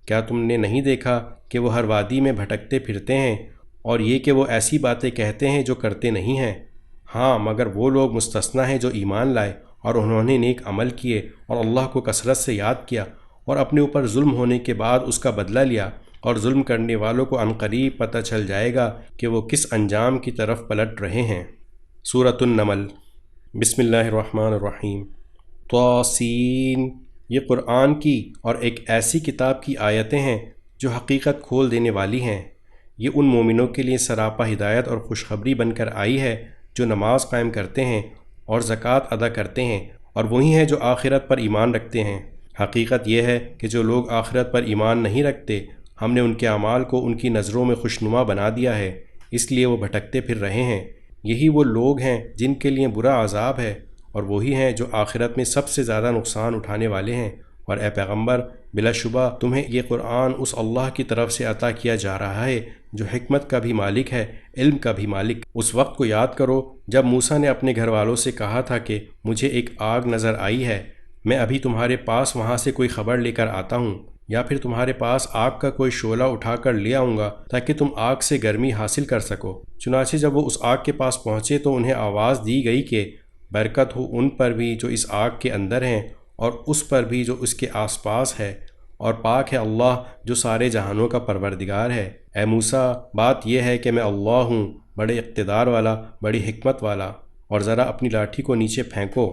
کیا تم نے نہیں دیکھا کہ وہ ہر وادی میں بھٹکتے پھرتے ہیں، اور یہ کہ وہ ایسی باتیں کہتے ہیں جو کرتے نہیں ہیں؟ ہاں، مگر وہ لوگ مستثنیٰ ہیں جو ایمان لائے اور انہوں نے نیک عمل کیے اور اللہ کو کثرت سے یاد کیا، اور اپنے اوپر ظلم ہونے کے بعد اس کا بدلہ لیا، اور ظلم کرنے والوں کو عنقریب پتہ چل جائے گا کہ وہ کس انجام کی طرف پلٹ رہے ہیں۔ سورۃ النمل۔ بسم اللہ الرحمن الرحیم۔ طاسین، یہ قرآن کی اور ایک ایسی کتاب کی آیتیں ہیں جو حقیقت کھول دینے والی ہیں۔ یہ ان مومنوں کے لیے سراپا ہدایت اور خوشخبری بن کر آئی ہے جو نماز قائم کرتے ہیں اور زکوٰۃ ادا کرتے ہیں، اور وہی ہیں جو آخرت پر ایمان رکھتے ہیں۔ حقیقت یہ ہے کہ جو لوگ آخرت پر ایمان نہیں رکھتے، ہم نے ان کے اعمال کو ان کی نظروں میں خوشنما بنا دیا ہے، اس لیے وہ بھٹکتے پھر رہے ہیں۔ یہی وہ لوگ ہیں جن کے لیے برا عذاب ہے، اور وہی ہیں جو آخرت میں سب سے زیادہ نقصان اٹھانے والے ہیں۔ اور اے پیغمبر، بلا شبہ تمہیں یہ قرآن اس اللہ کی طرف سے عطا کیا جا رہا ہے جو حکمت کا بھی مالک ہے، علم کا بھی مالک۔ اس وقت کو یاد کرو جب موسیٰ نے اپنے گھر والوں سے کہا تھا کہ مجھے ایک آگ نظر آئی ہے، میں ابھی تمہارے پاس وہاں سے کوئی خبر لے کر آتا ہوں، یا پھر تمہارے پاس آگ کا کوئی شعلہ اٹھا کر لے آؤں گا تاکہ تم آگ سے گرمی حاصل کر سکو۔ چنانچہ جب وہ اس آگ کے پاس پہنچے تو انہیں آواز دی گئی کہ برکت ہو ان پر بھی جو اس آگ کے اندر ہیں، اور اس پر بھی جو اس کے آس پاس ہے، اور پاک ہے اللہ جو سارے جہانوں کا پروردگار ہے۔ اے موسیٰ، بات یہ ہے کہ میں اللہ ہوں، بڑے اقتدار والا، بڑی حکمت والا۔ اور ذرا اپنی لاٹھی کو نیچے پھینکو۔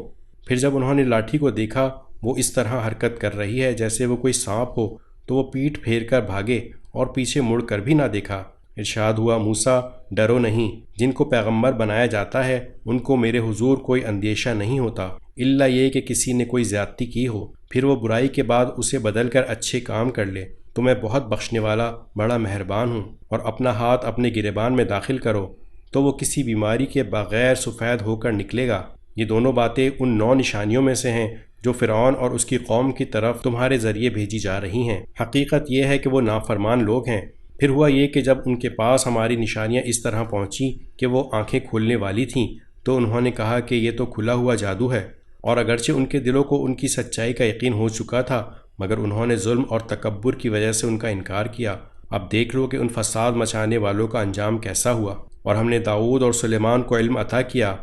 پھر جب انہوں نے لاٹھی کو دیکھا وہ اس طرح حرکت کر رہی ہے جیسے وہ کوئی سانپ ہو، تو وہ پیٹھ پھیر کر بھاگے اور پیچھے مڑ کر بھی نہ دیکھا۔ ارشاد ہوا، موسیٰ ڈرو نہیں، جن کو پیغمبر بنایا جاتا ہے ان کو میرے حضور کوئی اندیشہ نہیں ہوتا، الا یہ کہ کسی نے کوئی زیادتی کی ہو، پھر وہ برائی کے بعد اسے بدل کر اچھے کام کر لے، تو میں بہت بخشنے والا، بڑا مہربان ہوں۔ اور اپنا ہاتھ اپنے گریبان میں داخل کرو تو وہ کسی بیماری کے بغیر سفید ہو کر نکلے گا۔ یہ دونوں باتیں ان 9 نشانیوں میں سے ہیں جو فرعون اور اس کی قوم کی طرف تمہارے ذریعے بھیجی جا رہی ہیں۔ حقیقت یہ ہے کہ وہ نافرمان لوگ ہیں، پھر ہوا یہ کہ جب ان کے پاس ہماری نشانیاں اس طرح پہنچیں کہ وہ آنکھیں کھولنے والی تھیں تو انہوں نے کہا کہ یہ تو کھلا ہوا جادو ہے، اور اگرچہ ان کے دلوں کو ان کی سچائی کا یقین ہو چکا تھا مگر انہوں نے ظلم اور تکبر کی وجہ سے ان کا انکار کیا۔ اب دیکھ لو کہ ان فساد مچانے والوں کا انجام کیسا ہوا۔ اور ہم نے داؤد اور سلیمان کو علم عطا کیا،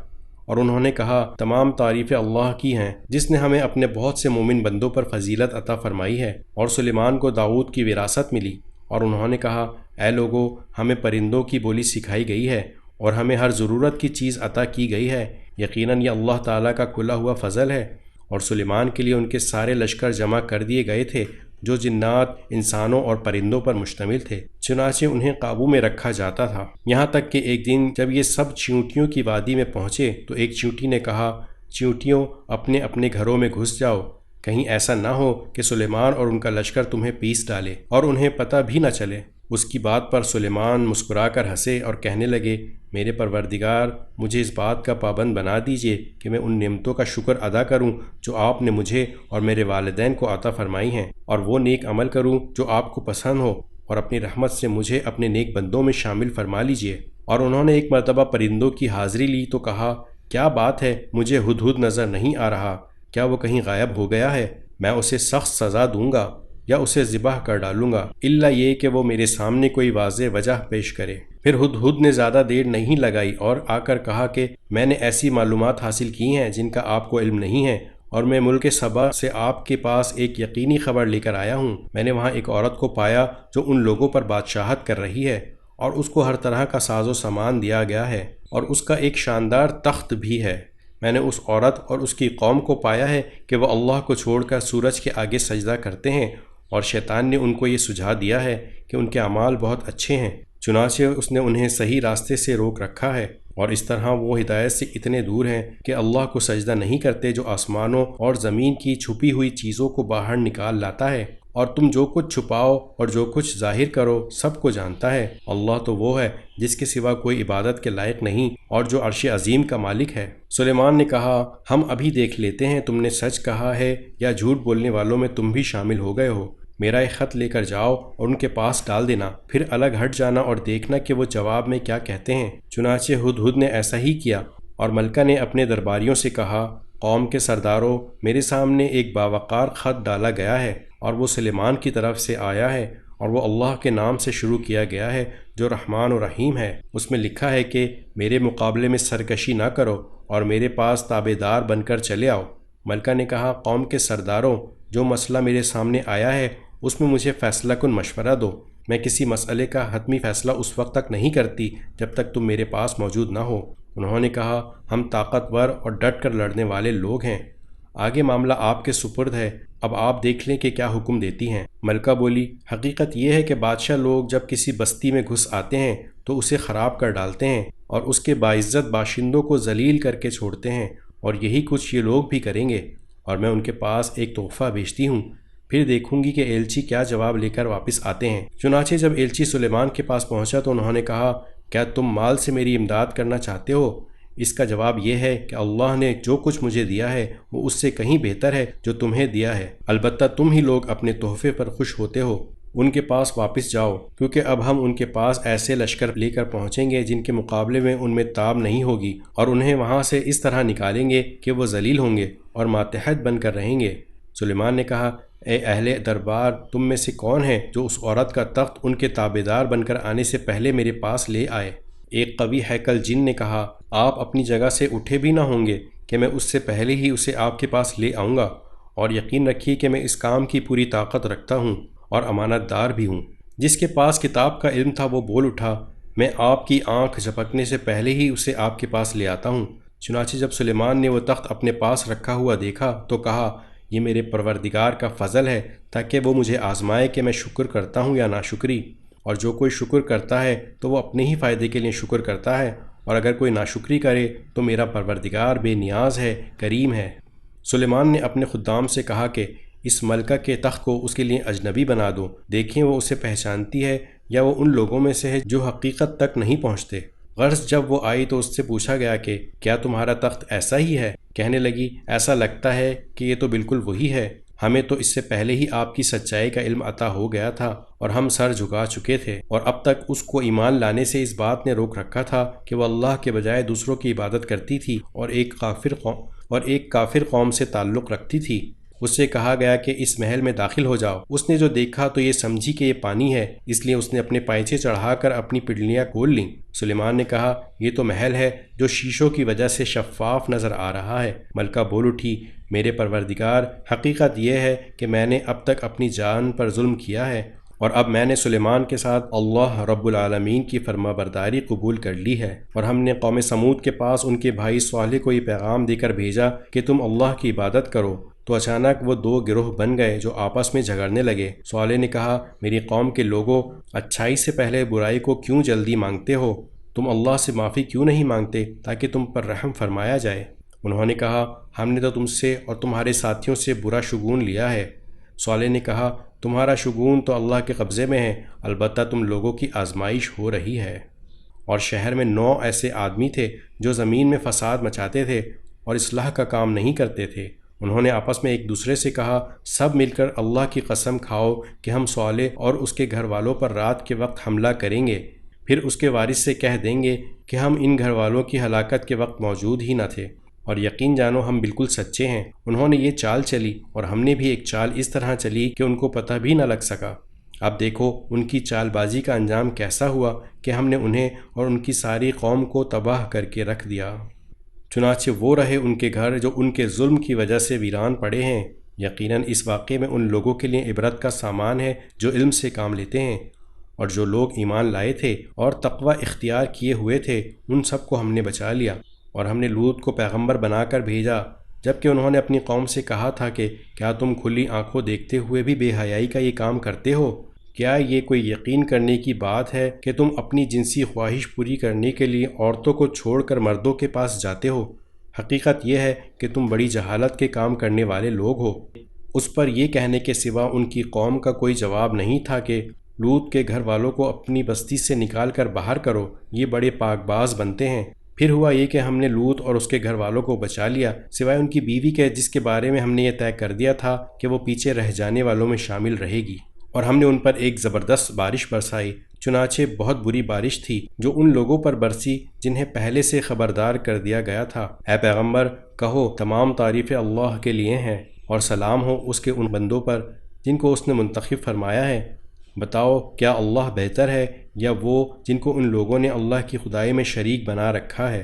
اور انہوں نے کہا تمام تعریفیں اللہ کی ہیں جس نے ہمیں اپنے بہت سے مومن بندوں پر فضیلت عطا فرمائی ہے۔ اور سلیمان کو داؤد کی وراثت ملی، اور انہوں نے کہا اے لوگو، ہمیں پرندوں کی بولی سکھائی گئی ہے اور ہمیں ہر ضرورت کی چیز عطا کی گئی ہے، یقیناً یہ اللہ تعالیٰ کا کھلا ہوا فضل ہے۔ اور سلیمان کے لیے ان کے سارے لشکر جمع کر دیے گئے تھے جو جنات، انسانوں اور پرندوں پر مشتمل تھے، چنانچہ انہیں قابو میں رکھا جاتا تھا، یہاں تک کہ ایک دن جب یہ سب چیونٹیوں کی وادی میں پہنچے تو ایک چیونٹی نے کہا چیونٹیوں اپنے اپنے گھروں میں گھس جاؤ، کہیں ایسا نہ ہو کہ سلیمان اور ان کا لشکر تمہیں پیس ڈالے اور انہیں پتہ بھی نہ چلے۔ اس کی بات پر سلیمان مسکرا کر ہنسے اور کہنے لگے میرے پروردگار، مجھے اس بات کا پابند بنا دیجئے کہ میں ان نعمتوں کا شکر ادا کروں جو آپ نے مجھے اور میرے والدین کو عطا فرمائی ہیں، اور وہ نیک عمل کروں جو آپ کو پسند ہو، اور اپنی رحمت سے مجھے اپنے نیک بندوں میں شامل فرما لیجئے۔ اور انہوں نے ایک مرتبہ پرندوں کی حاضری لی تو کہا کیا بات ہے، مجھے ہدہد نظر نہیں آ رہا، کیا وہ کہیں غائب ہو گیا ہے؟ میں اسے سخت سزا دوں گا یا اسے ذبح کر ڈالوں گا، الا یہ کہ وہ میرے سامنے کوئی واضح وجہ پیش کرے۔ پھر ہدہد نے زیادہ دیر نہیں لگائی اور آ کر کہا کہ میں نے ایسی معلومات حاصل کی ہیں جن کا آپ کو علم نہیں ہے، اور میں ملک سبا سے آپ کے پاس ایک یقینی خبر لے کر آیا ہوں۔ میں نے وہاں ایک عورت کو پایا جو ان لوگوں پر بادشاہت کر رہی ہے، اور اس کو ہر طرح کا ساز و سامان دیا گیا ہے، اور اس کا ایک شاندار تخت بھی ہے۔ میں نے اس عورت اور اس کی قوم کو پایا ہے کہ وہ اللہ کو چھوڑ کر سورج کے آگے سجدہ کرتے ہیں، اور شیطان نے ان کو یہ سجھا دیا ہے کہ ان کے اعمال بہت اچھے ہیں، چنانچہ اس نے انہیں صحیح راستے سے روک رکھا ہے، اور اس طرح وہ ہدایت سے اتنے دور ہیں کہ اللہ کو سجدہ نہیں کرتے جو آسمانوں اور زمین کی چھپی ہوئی چیزوں کو باہر نکال لاتا ہے، اور تم جو کچھ چھپاؤ اور جو کچھ ظاہر کرو سب کو جانتا ہے۔ اللہ تو وہ ہے جس کے سوا کوئی عبادت کے لائق نہیں اور جو عرش عظیم کا مالک ہے۔ سلیمان نے کہا ہم ابھی دیکھ لیتے ہیں تم نے سچ کہا ہے یا جھوٹ بولنے والوں میں تم بھی شامل ہو گئے ہو۔ میرا ایک خط لے کر جاؤ اور ان کے پاس ڈال دینا، پھر الگ ہٹ جانا اور دیکھنا کہ وہ جواب میں کیا کہتے ہیں۔ چنانچہ ہدہد نے ایسا ہی کیا، اور ملکہ نے اپنے درباریوں سے کہا قوم کے سرداروں، میرے سامنے ایک باوقار خط ڈالا گیا ہے، اور وہ سلیمان کی طرف سے آیا ہے، اور وہ اللہ کے نام سے شروع کیا گیا ہے جو رحمان و رحیم ہے۔ اس میں لکھا ہے کہ میرے مقابلے میں سرکشی نہ کرو اور میرے پاس تابع دار بن کر چلے آؤ۔ ملکہ نے کہا قوم کے سرداروں، جو مسئلہ میرے سامنے آیا ہے اس میں مجھے فیصلہ کن مشورہ دو۔ میں کسی مسئلے کا حتمی فیصلہ اس وقت تک نہیں کرتی جب تک تم میرے پاس موجود نہ ہو۔ انہوں نے کہا ہم طاقتور اور ڈٹ کر لڑنے والے لوگ ہیں، آگے معاملہ آپ کے سپرد ہے، اب آپ دیکھ لیں کہ کیا حکم دیتی ہیں۔ ملکہ بولی حقیقت یہ ہے کہ بادشاہ لوگ جب کسی بستی میں گھس آتے ہیں تو اسے خراب کر ڈالتے ہیں اور اس کے باعزت باشندوں کو ذلیل کر کے چھوڑتے ہیں، اور یہی کچھ یہ لوگ بھی کریں گے، اور میں ان کے پاس ایک تحفہ بھیجتی ہوں، پھر دیکھوں گی کہ ایلچی کیا جواب لے کر واپس آتے ہیں۔ چنانچہ جب ایلچی سلیمان کے پاس پہنچا تو انہوں نے کہا کیا تم مال سے میری امداد کرنا چاہتے ہو؟ اس کا جواب یہ ہے کہ اللہ نے جو کچھ مجھے دیا ہے وہ اس سے کہیں بہتر ہے جو تمہیں دیا ہے، البتہ تم ہی لوگ اپنے تحفے پر خوش ہوتے ہو۔ ان کے پاس واپس جاؤ، کیونکہ اب ہم ان کے پاس ایسے لشکر لے کر پہنچیں گے جن کے مقابلے میں ان میں تاب نہیں ہوگی، اور انہیں وہاں سے اس طرح نکالیں گے کہ وہ ذلیل ہوں گے اور ماتحت بن کر رہیں گے۔ سلیمان نے کہا اے اہل دربار، تم میں سے کون ہے جو اس عورت کا تخت ان کے تابع دار بن کر آنے سے پہلے میرے پاس لے آئے؟ ایک قوی ہیکل جن نے کہا آپ اپنی جگہ سے اٹھے بھی نہ ہوں گے کہ میں اس سے پہلے ہی اسے آپ کے پاس لے آؤں گا، اور یقین رکھیے کہ میں اس کام کی پوری طاقت رکھتا ہوں اور امانت دار بھی ہوں۔ جس کے پاس کتاب کا علم تھا وہ بول اٹھا میں آپ کی آنکھ جھپکنے سے پہلے ہی اسے آپ کے پاس لے آتا ہوں۔ چنانچہ جب سلیمان نے وہ تخت اپنے پاس رکھا ہوا دیکھا تو کہا یہ میرے پروردگار کا فضل ہے تاکہ وہ مجھے آزمائے کہ میں شکر کرتا ہوں یا ناشکری، اور جو کوئی شکر کرتا ہے تو وہ اپنے ہی فائدے کے لیے شکر کرتا ہے، اور اگر کوئی ناشکری کرے تو میرا پروردگار بے نیاز ہے، کریم ہے۔ سلیمان نے اپنے خدام سے کہا کہ اس ملکہ کے تخت کو اس کے لیے اجنبی بنا دو، دیکھیں وہ اسے پہچانتی ہے یا وہ ان لوگوں میں سے ہے جو حقیقت تک نہیں پہنچتے۔ غرض جب وہ آئی تو اس سے پوچھا گیا کہ کیا تمہارا تخت ایسا ہی ہے؟ کہنے لگی ایسا لگتا ہے کہ یہ تو بالکل وہی ہے۔ ہمیں تو اس سے پہلے ہی آپ کی سچائی کا علم عطا ہو گیا تھا اور ہم سر جھکا چکے تھے، اور اب تک اس کو ایمان لانے سے اس بات نے روک رکھا تھا کہ وہ اللہ کے بجائے دوسروں کی عبادت کرتی تھی اور ایک کافر قوم سے تعلق رکھتی تھی۔ اس سے کہا گیا کہ اس محل میں داخل ہو جاؤ۔ اس نے جو دیکھا تو یہ سمجھی کہ یہ پانی ہے، اس لیے اس نے اپنے پائچے چڑھا کر اپنی پنڈلیاں کھول لیں۔ سلیمان نے کہا، یہ تو محل ہے جو شیشوں کی وجہ سے شفاف نظر آ رہا ہے۔ ملکہ بول اٹھی، میرے پروردگار، حقیقت یہ ہے کہ میں نے اب تک اپنی جان پر ظلم کیا ہے، اور اب میں نے سلیمان کے ساتھ اللہ رب العالمین کی فرما برداری قبول کر لی ہے۔ اور ہم نے قوم سمود کے پاس ان کے بھائی صالح کو یہ پیغام دے کر بھیجا کہ تم اللہ کی عبادت کرو، تو اچانک وہ دو گروہ بن گئے جو آپس میں جھگڑنے لگے۔ صالح نے کہا، میری قوم کے لوگوں، اچھائی سے پہلے برائی کو کیوں جلدی مانگتے ہو؟ تم اللہ سے معافی کیوں نہیں مانگتے تاکہ تم پر رحم فرمایا جائے؟ انہوں نے کہا، ہم نے تو تم سے اور تمہارے ساتھیوں سے برا شگون لیا ہے۔ صالح نے کہا، تمہارا شگون تو اللہ کے قبضے میں ہے، البتہ تم لوگوں کی آزمائش ہو رہی ہے۔ اور شہر میں 9 ایسے آدمی تھے جو زمین میں فساد مچاتے تھے اور اصلاح کا کام نہیں کرتے تھے۔ انہوں نے آپس میں ایک دوسرے سے کہا، سب مل کر اللہ کی قسم کھاؤ کہ ہم صالح اور اس کے گھر والوں پر رات کے وقت حملہ کریں گے، پھر اس کے وارث سے کہہ دیں گے کہ ہم ان گھر والوں کی ہلاکت کے وقت موجود ہی نہ تھے، اور یقین جانو ہم بالکل سچے ہیں۔ انہوں نے یہ چال چلی اور ہم نے بھی ایک چال اس طرح چلی کہ ان کو پتہ بھی نہ لگ سکا۔ اب دیکھو ان کی چال بازی کا انجام کیسا ہوا کہ ہم نے انہیں اور ان کی ساری قوم کو تباہ کر کے رکھ دیا۔ چنانچہ وہ رہے ان کے گھر جو ان کے ظلم کی وجہ سے ویران پڑے ہیں۔ یقیناً اس واقعے میں ان لوگوں کے لیے عبرت کا سامان ہے جو علم سے کام لیتے ہیں، اور جو لوگ ایمان لائے تھے اور تقوی اختیار کیے ہوئے تھے ان سب کو ہم نے بچا لیا۔ اور ہم نے لوط کو پیغمبر بنا کر بھیجا، جبکہ انہوں نے اپنی قوم سے کہا تھا کہ کیا تم کھلی آنکھوں دیکھتے ہوئے بھی بے حیائی کا یہ کام کرتے ہو؟ کیا یہ کوئی یقین کرنے کی بات ہے کہ تم اپنی جنسی خواہش پوری کرنے کے لیے عورتوں کو چھوڑ کر مردوں کے پاس جاتے ہو؟ حقیقت یہ ہے کہ تم بڑی جہالت کے کام کرنے والے لوگ ہو۔ اس پر یہ کہنے کے سوا ان کی قوم کا کوئی جواب نہیں تھا کہ لوط کے گھر والوں کو اپنی بستی سے نکال کر باہر کرو، یہ بڑے پاک باز بنتے ہیں۔ پھر ہوا یہ کہ ہم نے لوط اور اس کے گھر والوں کو بچا لیا، سوائے ان کی بیوی کے جس کے بارے میں ہم نے یہ طے کر دیا تھا کہ وہ پیچھے رہ جانے والوں میں شامل رہے گی۔ اور ہم نے ان پر ایک زبردست بارش برسائی، چنانچہ بہت بری بارش تھی جو ان لوگوں پر برسی جنہیں پہلے سے خبردار کر دیا گیا تھا۔ اے پیغمبر، کہو تمام تعریفیں اللہ کے لیے ہیں، اور سلام ہو اس کے ان بندوں پر جن کو اس نے منتخب فرمایا ہے۔ بتاؤ، کیا اللہ بہتر ہے یا وہ جن کو ان لوگوں نے اللہ کی خدائی میں شریک بنا رکھا ہے؟